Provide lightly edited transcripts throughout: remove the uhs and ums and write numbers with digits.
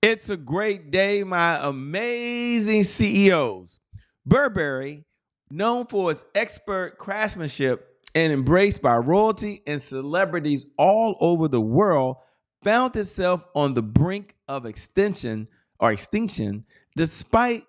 It's a great day, my amazing CEOs. Burberry, known for its expert craftsmanship and embraced by royalty and celebrities all over the world, found itself on the brink of extinction despite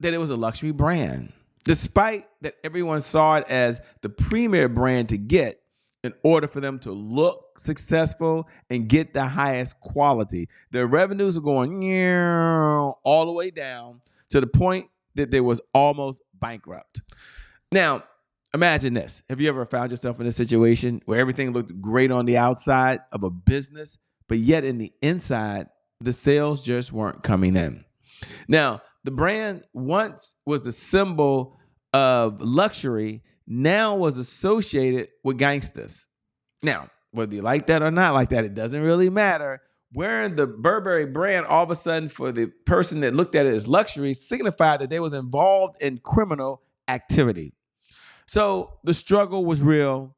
that it was a luxury brand. Despite that everyone saw it as the premier brand to get in order for them to look successful and get the highest quality. Their revenues are going all the way down to the point that they was almost bankrupt. Now, imagine this. Have you ever found yourself in a situation where everything looked great on the outside of a business, but yet in the inside, the sales just weren't coming in? Now, the brand once was a symbol of luxury, now was associated with gangsters. Now, whether you like that or not like that, it doesn't really matter. Wearing the Burberry brand, all of a sudden, for the person that looked at it as luxury, signified that they was involved in criminal activity. So the struggle was real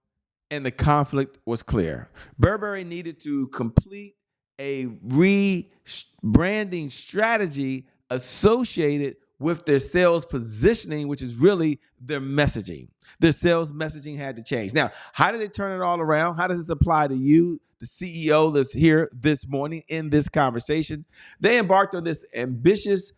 and the conflict was clear. Burberry needed to complete a rebranding strategy associated with their sales positioning, which is really their messaging. Their sales messaging had to change. Now, how did they turn it all around? How does this apply to you, the CEO that's here this morning in this conversation? They embarked on this ambitious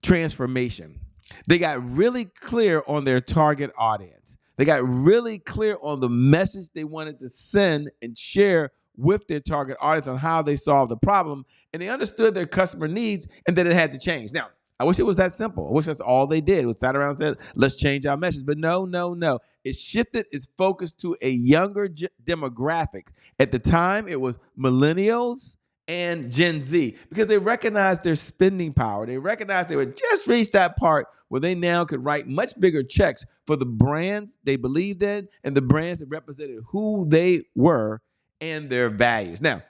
transformation. They got really clear on their target audience. They got really clear on the message they wanted to send and share with their target audience on how they solve the problem. And they understood their customer needs and that it had to change. Now, I wish it was that simple. I wish that's all they did was sat around and said, let's change our message. But no. It shifted its focus to a younger demographic. At the time, it was millennials and Gen Z because they recognized their spending power. They recognized they would just reach that part where they now could write much bigger checks for the brands they believed in and the brands that represented who they were and their values. Now,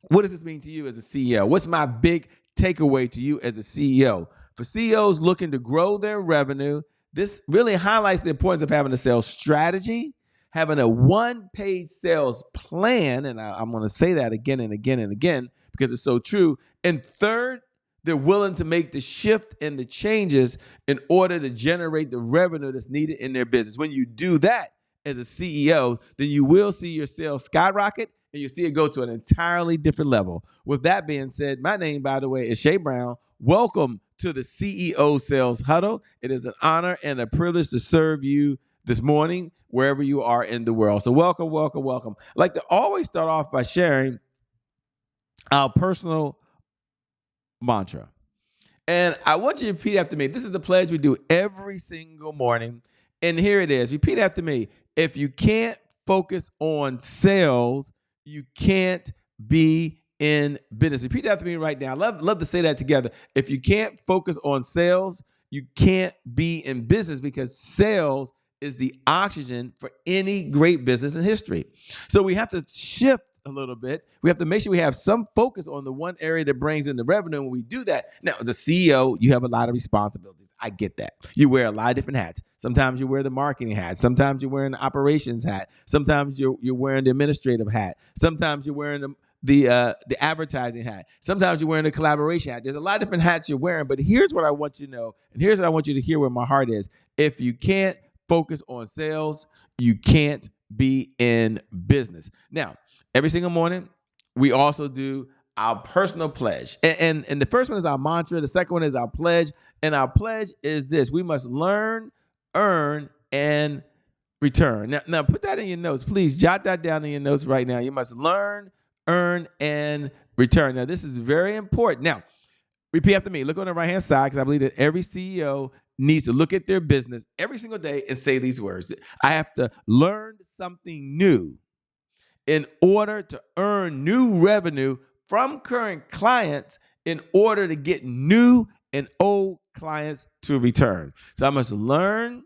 what does this mean to you as a CEO? What's my big takeaway to you as a CEO? For CEOs looking to grow their revenue, this really highlights the importance of having a sales strategy, having a one-page sales plan, and I'm going to say that again and again and again because it's so true. And third, they're willing to make the shift and the changes in order to generate the revenue that's needed in their business. When you do that as a CEO, then you will see your sales skyrocket and you see it go to an entirely different level. With that being said, my name, by the way, is Shay Brown. Welcome to the CEO Sales Huddle. It is an honor and a privilege to serve you this morning, wherever you are in the world. So welcome. I'd like to always start off by sharing our personal mantra. And I want you to repeat after me. This is the pledge we do every single morning. And here it is. Repeat after me. If you can't focus on sales, you can't be in business. Repeat after me right now. Love to say that together. If you can't focus on sales, you can't be in business because sales is the oxygen for any great business in history. So we have to shift a little bit. We have to make sure we have some focus on the one area that brings in the revenue. And when we do that, now as a CEO, you have a lot of responsibilities. I get that. You wear a lot of different hats. Sometimes you wear the marketing hat. Sometimes you're wearing the operations hat. Sometimes you're wearing the administrative hat. Sometimes you're wearing the advertising hat. Sometimes you're wearing the collaboration hat. There's a lot of different hats you're wearing. But here's what I want you to know, and here's what I want you to hear where my heart is. If you can't focus on sales, you can't be in business. Now, every single morning, we also do our personal pledge. And the first one is our mantra. The second one is our pledge. And our pledge is this: we must learn, earn, and return. Now put that in your notes. Please jot that down in your notes right now. You must learn, earn, and return. Now, this is very important. Now, repeat after me. Look on the right-hand side because I believe that every CEO needs to look at their business every single day and say these words. I have to learn something new in order to earn new revenue from current clients in order to get new and old clients to return. So I must learn,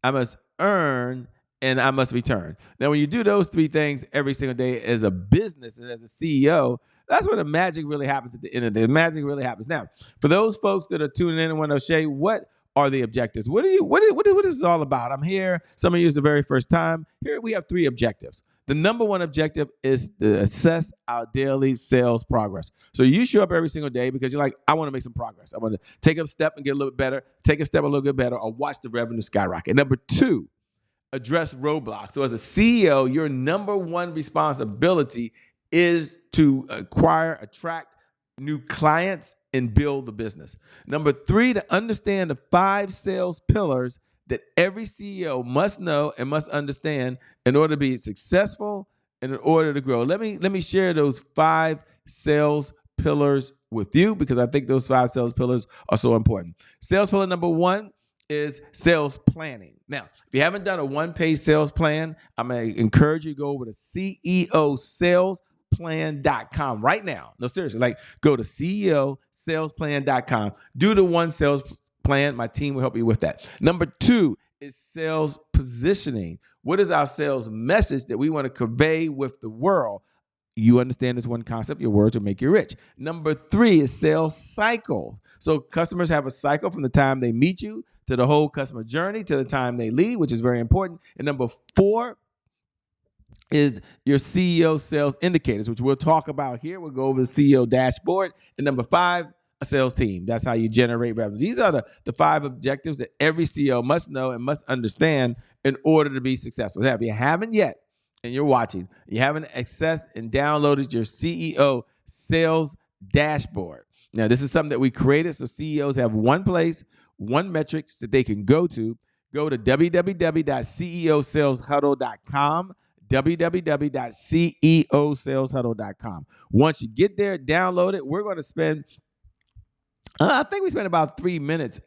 I must earn, and I must return. Now, when you do those three things every single day as a business and as a CEO, that's where the magic really happens at the end of the day. The magic really happens. Now, for those folks that are tuning in and want to say, what are the objectives? What is this all about? I'm here. Some of you is the very first time. Here we have three objectives. The number one objective is to assess our daily sales progress. So you show up every single day because you're like, I want to make some progress. I want to take a step and get a little bit better, take a step a little bit better, or watch the revenue skyrocket. Number two, address roadblocks. So as a CEO, your number one responsibility is to acquire, attract new clients and build the business. Number three, to understand the 5 sales pillars that every CEO must know and must understand in order to be successful and in order to grow. Let me share those 5 sales pillars with you because I think those 5 sales pillars are so important. Sales pillar number 1 is sales planning. Now, if you haven't done a one-page sales plan, I'm going to encourage you to go over to ceosalesplan.com right now. No, seriously, like go to ceosalesplan.com. Do the one sales plan. My team will help you with that. Number 2 is sales positioning. What is our sales message that we want to convey with the world? You understand this one concept, your words will make you rich. Number 3 is sales cycle. So customers have a cycle from the time they meet you to the whole customer journey to the time they leave, which is very important. And number 4 is your CEO sales indicators, which we'll talk about here. We'll go over the CEO dashboard. And number 5, a sales team. That's how you generate revenue. These are the 5 objectives that every CEO must know and must understand in order to be successful. Now, if you haven't yet, and you're watching, you haven't accessed and downloaded your CEO sales dashboard. Now, this is something that we created so CEOs have one place, one metric that they can go to. Go to www.ceosaleshuddle.com, www.ceosaleshuddle.com. Once you get there, download it. We're going to spend, I think we spend about 3 minutes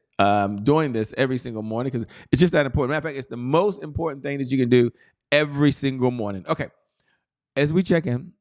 doing this every single morning because it's just that important. Matter of fact, it's the most important thing that you can do every single morning. Okay, as we check in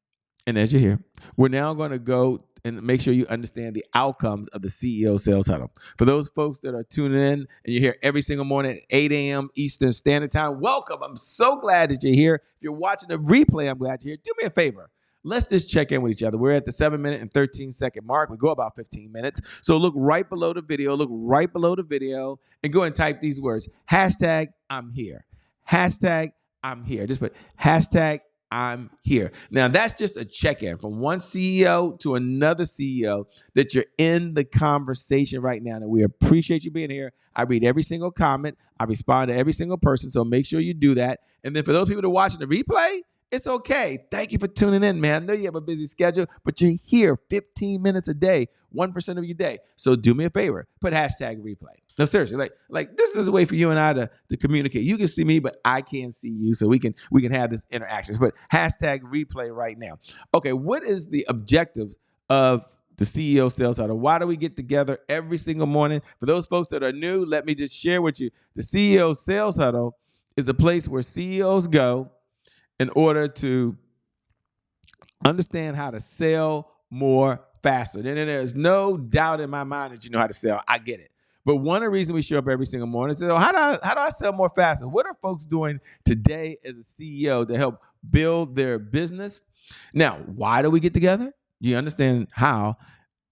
and as you're here, we're now going to go and make sure you understand the outcomes of the CEO Sales Huddle. For those folks that are tuning in and you're here every single morning at 8 a.m. Eastern Standard Time, welcome. I'm so glad that you're here. If you're watching the replay, I'm glad you're here. Do me a favor. Let's just check in with each other. We're at the 7-minute and 13-second mark. We go about 15 minutes. So look right below the video. Look right below the video and go and type these words. Hashtag I'm here. Hashtag I'm here. Just put hashtag I'm here. Now, that's just a check-in from one CEO to another CEO that you're in the conversation right now. And we appreciate you being here. I read every single comment. I respond to every single person. So make sure you do that. And then for those people that are watching the replay, it's okay. Thank you for tuning in, man. I know you have a busy schedule, but you're here 15 minutes a day, 1% of your day. So do me a favor. Put hashtag replay. No, seriously, like this is a way for you and I to communicate. You can see me, but I can't see you. So we can have this interactions. But hashtag replay right now. Okay, what is the objective of the CEO Sales Huddle? Why do we get together every single morning? For those folks that are new, let me just share with you. The CEO Sales Huddle is a place where CEOs go in order to understand how to sell more faster. And there's no doubt in my mind that you know how to sell. I get it. But one of the reasons we show up every single morning is, how do I sell more faster? What are folks doing today as a CEO to help build their business? Now, why do we get together? You understand how?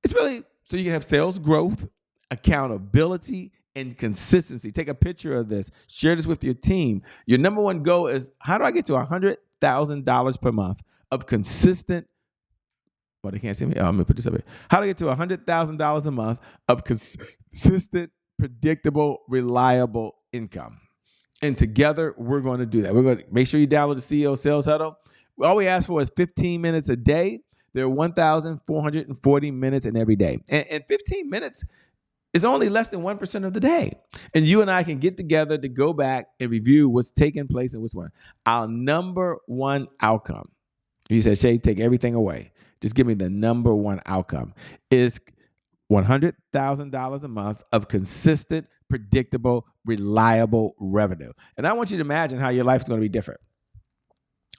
It's really so you can have sales growth, accountability, and consistency. Take a picture of this. Share this with your team. Your number one goal is, how do I get to $100,000 per month of consistent, well, they can't see me. I'm going to put this up here. How do I get to $100,000 a month of consistent, predictable, reliable income? And together, we're going to do that. We're going to make sure you download the CEO Sales Huddle. All we ask for is 15 minutes a day. There are 1,440 minutes in every day. And 15 minutes is only less than 1% of the day. And you and I can get together to go back and review what's taking place and what's going on. Our number one outcome, you said, Shay, take everything away. Just give me the number one outcome, is $100,000 a month of consistent, predictable, reliable revenue. And I want you to imagine how your life is going to be different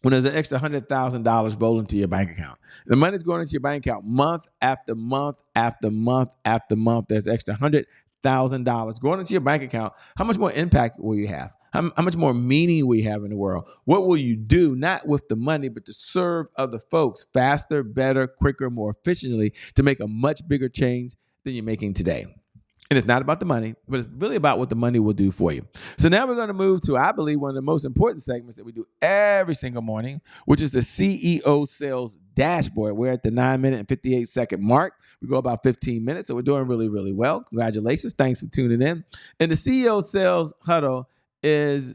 when there's an extra $100,000 rolling into your bank account. The money's going into your bank account month after month after month after month. There's extra $100,000 going into your bank account. How much more impact will you have? How much more meaning will you have in the world? What will you do, not with the money, but to serve other folks faster, better, quicker, more efficiently to make a much bigger change than you're making today? And it's not about the money, but it's really about what the money will do for you. So now we're going to move to, I believe, one of the most important segments that we do every single morning, which is the CEO Sales Dashboard. We're at the 9-minute and 58-second mark. We go about 15 minutes, so we're doing really, really well. Congratulations. Thanks for tuning in. And the CEO Sales Huddle is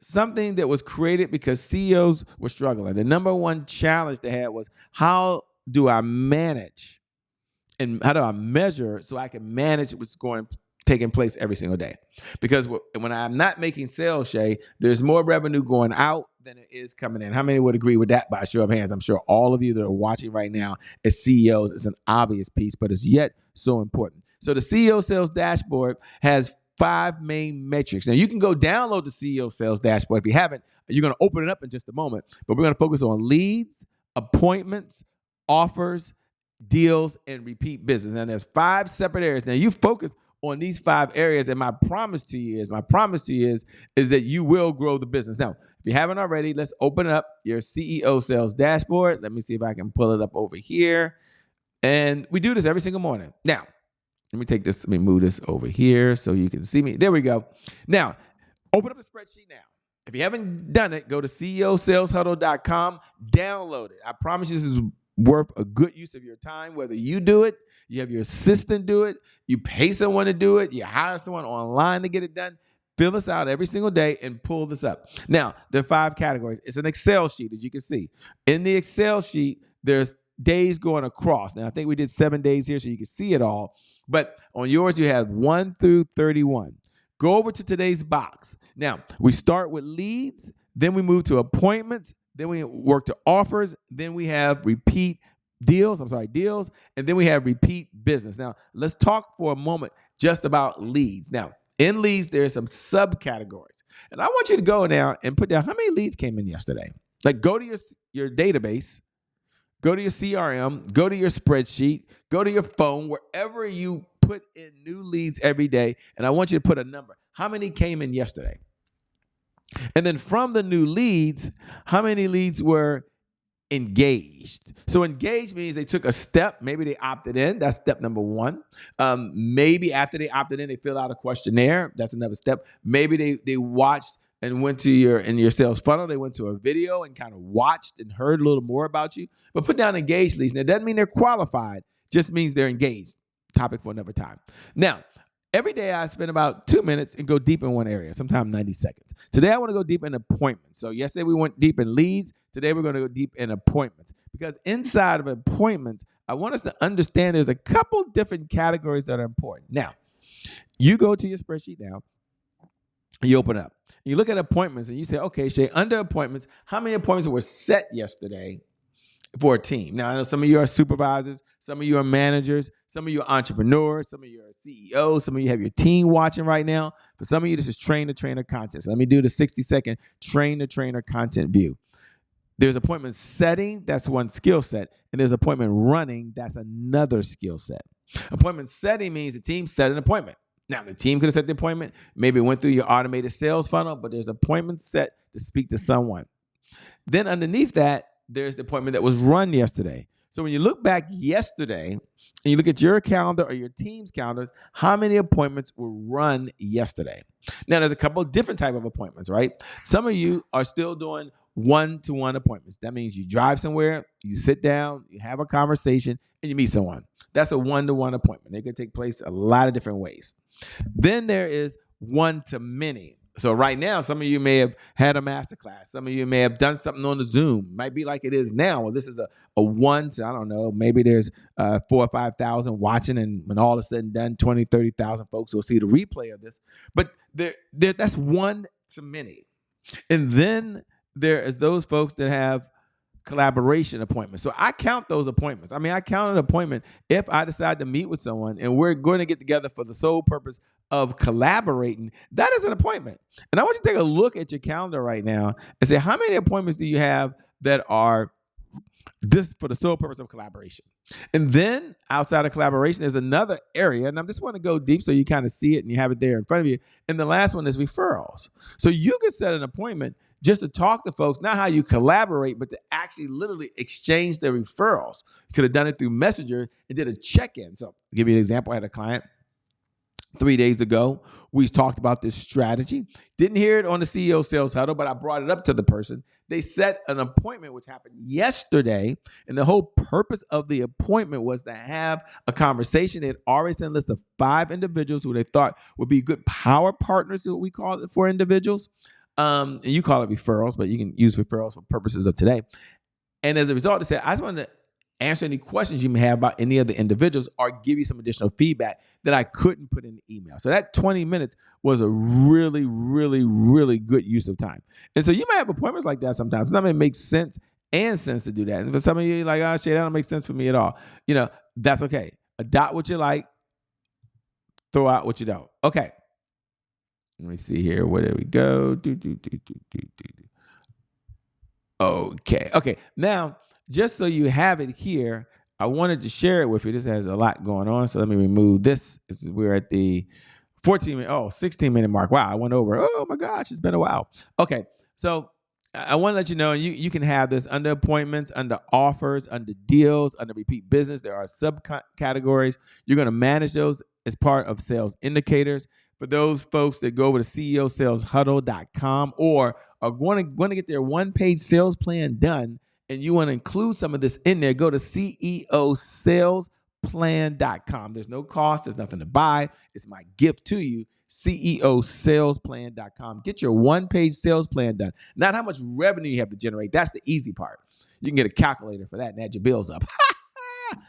something that was created because CEOs were struggling. The number one challenge they had was, how do I manage and how do I measure so I can manage what's taking place every single day? Because when I'm not making sales, Shay, there's more revenue going out than it is coming in. How many would agree with that by a show of hands? I'm sure all of you that are watching right now as CEOs, it's an obvious piece, but it's yet so important. So the CEO Sales Dashboard has 5 main metrics. Now, you can go download the CEO Sales Dashboard. If you haven't, you're going to open it up in just a moment. But we're going to focus on leads, appointments, offers, deals, and repeat business. And there's 5 separate areas. Now, you focus on these 5 areas, and my promise to you is that you will grow the business. Now, if you haven't already, let's open up your CEO Sales Dashboard. Let me see if I can pull it up over here. And we do this every single morning. Now, let me move this over here so you can see me. There we go. Now, open up the spreadsheet now. If you haven't done it, go to ceosaleshuddle.com, download it. I promise you this is worth a good use of your time, whether you do it, you have your assistant do it, you pay someone to do it, you hire someone online to get it done. Fill this out every single day and pull this up. Now, there are 5 categories. It's an Excel sheet, as you can see. In the Excel sheet, there's days going across. Now, I think we did 7 days here so you can see it all. But on yours, you have 1 through 31. Go over to today's box. Now, we start with leads, then we move to appointments, then we work to offers, then we have deals, and then we have repeat business. Now, let's talk for a moment just about leads. Now, in leads, there's some subcategories. And I want you to go now and put down how many leads came in yesterday. Like, go to your database, go to your CRM, go to your spreadsheet, go to your phone, wherever you put in new leads every day, and I want you to put a number. How many came in yesterday? And then from the new leads, how many leads were engaged? So engaged means they took a step. Maybe they opted in. That's step number 1. Maybe after they opted in, they filled out a questionnaire. That's another step. Maybe they watched and went to your sales funnel. They went to a video and kind of watched and heard a little more about you. But put down engaged leads. Now, it doesn't mean they're qualified. Just means they're engaged. Topic for another time. Now, every day I spend about 2 minutes and go deep in one area, sometimes 90 seconds. Today I want to go deep in appointments. So yesterday we went deep in leads. Today we're going to go deep in appointments. Because inside of appointments, I want us to understand there's a couple different categories that are important. Now, you go to your spreadsheet now, you open up. You look at appointments and you say, okay, Shay, under appointments, how many appointments were set yesterday for a team? Now, I know some of you are supervisors, some of you are managers, some of you are entrepreneurs, some of you are CEOs, some of you have your team watching right now. For some of you, this is train-the-trainer content. So let me do the 60-second train-the-trainer content view. There's appointment setting, that's one skill set, and there's appointment running, that's another skill set. Appointment setting means the team set an appointment. Now, the team could have set the appointment, maybe it went through your automated sales funnel, but there's appointment set to speak to someone. Then underneath that, there's the appointment that was run yesterday. So when you look back yesterday and you look at your calendar or your team's calendars, how many appointments were run yesterday? Now, there's a couple of different type of appointments, right? Some of you are still doing one-to-one appointments. That means you drive somewhere, you sit down, you have a conversation, and you meet someone. That's a one-to-one appointment. They can take place a lot of different ways. Then there is one-to-many. So right now, some of you may have had a masterclass. Some of you may have done something on the Zoom. Might be like it is now. Well, this is a one to, I don't know, maybe there's 4,000 or 5,000 watching, and when all is said and done, 20,000, 30,000 folks will see the replay of this. But that's one to many. And then there is those folks that have collaboration appointments. So I count those appointments. I mean, I count an appointment if I decide to meet with someone and we're going to get together for the sole purpose of collaborating. That is an appointment. And I want you to take a look at your calendar right now and say, how many appointments do you have that are just for the sole purpose of collaboration? And then outside of collaboration, there's another area, and I just want to go deep so you kind of see it and you have it there in front of you. And the last one is referrals. So you can set an appointment just to talk to folks, not how you collaborate, but to actually literally exchange their referrals. You could have done it through Messenger and did a check-in. So I'll give you an example. I had a client 3 days ago, we talked about this strategy. Didn't hear it on the CEO Sales Huddle, but I brought it up to the person. They set an appointment, which happened yesterday. And the whole purpose of the appointment was to have a conversation. They had already sent a list of 5 individuals who they thought would be good power partners, is what we call it for individuals. And you call it referrals, but you can use referrals for purposes of today. And as a result, they said, I just wanted to answer any questions you may have about any of the individuals or give you some additional feedback that I couldn't put in the email. So that 20 minutes was a really, really, really good use of time. And so you might have appointments like that sometimes. Sometimes it makes sense to do that. And for some of you, you're like, oh, shit, that don't make sense for me at all. That's okay. Adopt what you like, throw out what you don't. Okay. Let me see here. Where did we go? Okay. Now, just so you have it here, I wanted to share it with you. This has a lot going on, so let me remove this. We're at the 16-minute mark. Wow, I went over. Oh my gosh, it's been a while. Okay, so I want to let you know, you can have this under appointments, under offers, under deals, under repeat business. There are subcategories. You're going to manage those as part of sales indicators. For those folks that go over to ceosaleshuddle.com or are going to get their one-page sales plan done, and you want to include some of this in there, go to ceosalesplan.com. There's no cost. There's nothing to buy. It's my gift to you, ceosalesplan.com. Get your one-page sales plan done. Not how much revenue you have to generate. That's the easy part. You can get a calculator for that and add your bills up.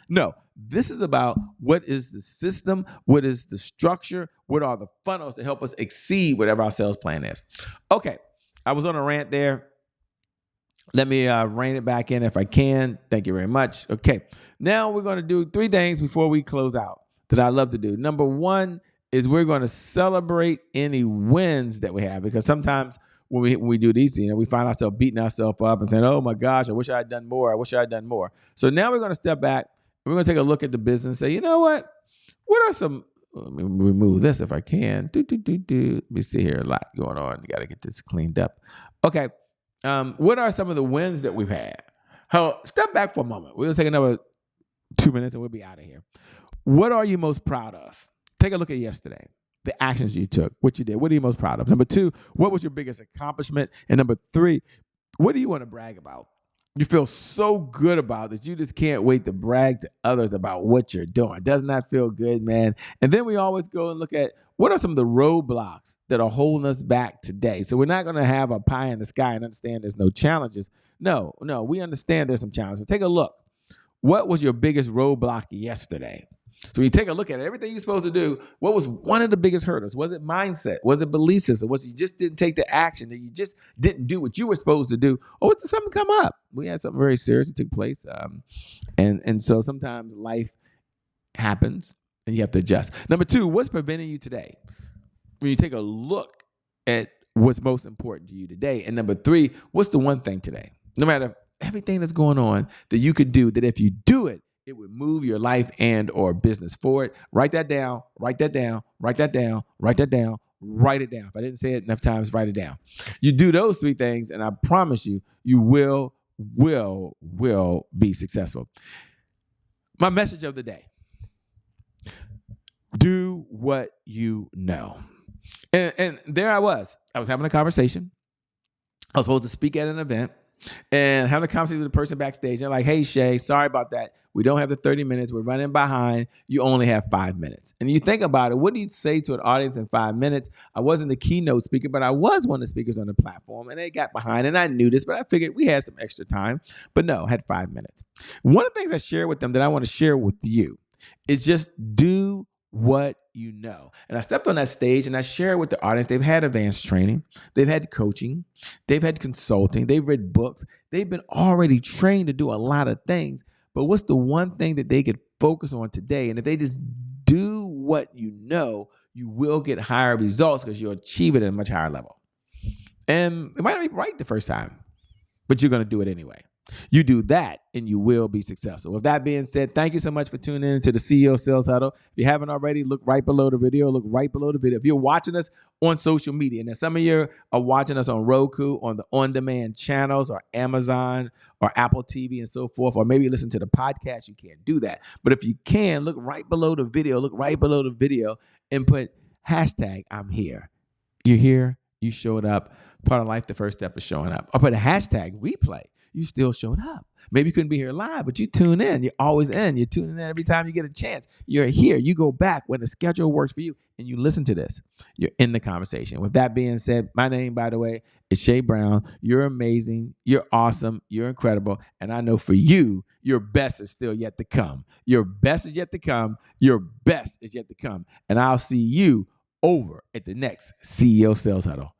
No, this is about what is the system, what is the structure, what are the funnels that help us exceed whatever our sales plan is. Okay, I was on a rant there. Let me rein it back in if I can. Thank you very much. Okay, now we're going to do 3 things before we close out that I love to do. Number 1 is we're going to celebrate any wins that we have, because sometimes when we do these, we find ourselves beating ourselves up and saying, oh my gosh, I wish I had done more. I wish I had done more. So now we're going to step back. We're going to take a look at the business and say, you know what? What are some, let me remove this if I can. Let me see here, a lot going on. You got to get this cleaned up. Okay. What are some of the wins that we've had? Step back for a moment. We'll take another 2 minutes and we'll be out of here. What are you most proud of? Take a look at yesterday. The actions you took, what you did. What are you most proud of? Number 2, what was your biggest accomplishment? And number 3, what do you want to brag about? You feel so good about that you just can't wait to brag to others about what you're doing. Doesn't that feel good, man? And then we always go and look at what are some of the roadblocks that are holding us back today. So we're not going to have a pie in the sky and understand there's no challenges. No, we understand there's some challenges. Take a look. What was your biggest roadblock yesterday? So when you take a look at it, everything you're supposed to do, what was one of the biggest hurdles? Was it mindset? Was it belief system? Was it you just didn't take the action, that you just didn't do what you were supposed to do? Or did something come up? We had something very serious that took place. And so sometimes life happens and you have to adjust. Number 2, what's preventing you today? When you take a look at what's most important to you today. And number 3, what's the one thing today? No matter everything that's going on that you could do, that if you do it, it would move your life and or business forward. Write that down, write that down, write that down, write that down, write it down. If I didn't say it enough times, write it down. You do those 3 things, and I promise you, you will be successful. My message of the day: do what you know. And there I was having a conversation. I was supposed to speak at an event and having a conversation with the person backstage. They're like, hey, Shay, sorry about that. We don't have the 30 minutes. We're running behind. You only have 5 minutes. And you think about it, what do you say to an audience in 5 minutes? I wasn't the keynote speaker, but I was one of the speakers on the platform, and they got behind, and I knew this, but I figured we had some extra time. But no, I had 5 minutes. One of the things I share with them that I want to share with you is just do what you know. And I stepped on that stage and I shared with the audience. They've had advanced training. They've had coaching. They've had consulting. They've read books. They've been already trained to do a lot of things. But what's the one thing that they could focus on today? And if they just do what you know, you will get higher results because you'll achieve it at a much higher level. And it might not be right the first time, but you're going to do it anyway. You do that and you will be successful. With that being said, thank you so much for tuning in to the CEO Sales Huddle. If you haven't already, look right below the video. Look right below the video. If you're watching us on social media, and some of you are watching us on Roku, on the on-demand channels, or Amazon, or Apple TV, and so forth, or maybe listen to the podcast, you can't do that. But if you can, look right below the video. Look right below the video and put hashtag I'm here. You're here. You showed up. Part of life, the first step is showing up. Or put a hashtag replay. You still showed up. Maybe you couldn't be here live, but you tune in. You're always in. You're tuning in every time you get a chance. You're here. You go back when the schedule works for you and you listen to this. You're in the conversation. With that being said, my name, by the way, is Shay Brown. You're amazing. You're awesome. You're incredible. And I know for you, your best is still yet to come. Your best is yet to come. Your best is yet to come. And I'll see you over at the next CEO Sales Huddle.